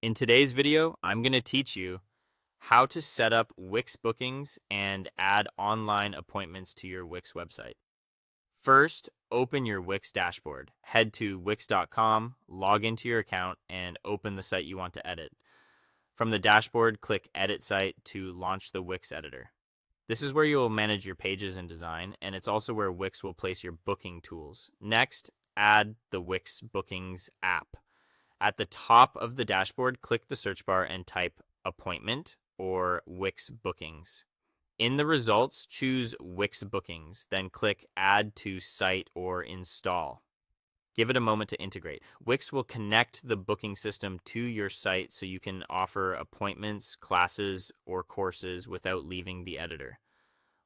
In today's video, I'm going to teach you how to set up Wix bookings and add online appointments to your Wix website. First, open your Wix dashboard. Head to wix.com, log into your account, and open the site you want to edit. From the dashboard, click Edit Site to launch the Wix editor. This is where you will manage your pages and design, and it's also where Wix will place your booking tools. Next, add the Wix Bookings app. At the top of the dashboard, click the search bar and type appointment or Wix bookings. In the results, choose Wix bookings, then click add to site or install. Give it a moment to integrate. Wix will connect the booking system to your site so you can offer appointments, classes, or courses without leaving the editor.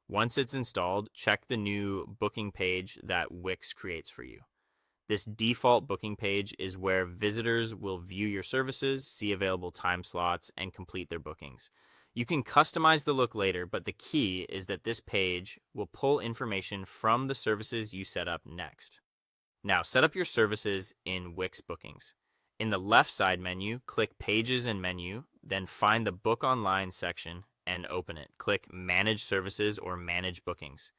Once it's installed, check the new booking page that Wix creates for you. This default booking page is where visitors will view your services, see available time slots, and complete their bookings. You can customize the look later, but the key is that this page will pull information from the services you set up next. Now, set up your services in Wix Bookings. In the left side menu, click Pages and Menu, then find the Book Online section and open it. Click Manage Services or Manage Bookings.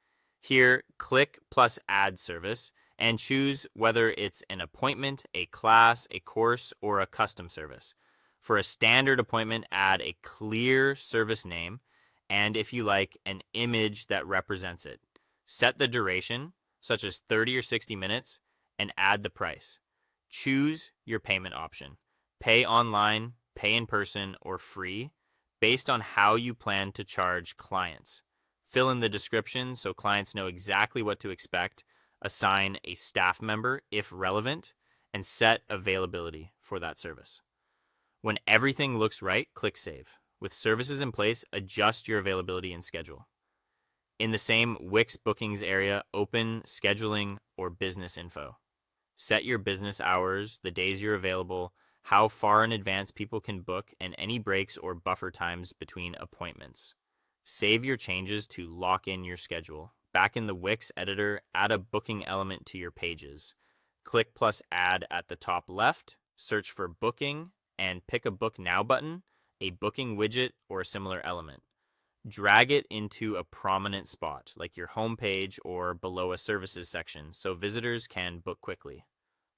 Here, click plus Add Service and choose whether it's an appointment, a class, a course, or a custom service. For a standard appointment, add a clear service name and, if you like, an image that represents it. Set the duration, such as 30 or 60 minutes, and add the price. Choose your payment option. Pay online, pay in person, or free, based on how you plan to charge clients. Fill in the description so clients know exactly what to expect. Assign a staff member if relevant, and set availability for that service. When everything looks right, click Save. With services in place, adjust your availability and schedule. In the same Wix Bookings area, open Scheduling or Business Info. Set your business hours, the days you're available, how far in advance people can book, and any breaks or buffer times between appointments. Save your changes to lock in your schedule. Back in the Wix editor, add a booking element to your pages. Click plus Add at the top left, search for Booking, and pick a Book Now button, a booking widget, or a similar element. Drag it into a prominent spot, like your home page or below a services section, so visitors can book quickly.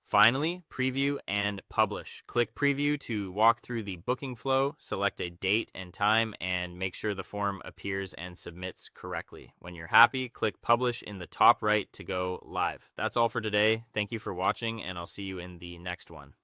Finally, preview and publish. Click preview to walk through the booking flow, select a date and time, and make sure the form appears and submits correctly. When you're happy, click publish in the top right to go live. That's all for today. Thank you for watching, and I'll see you in the next one.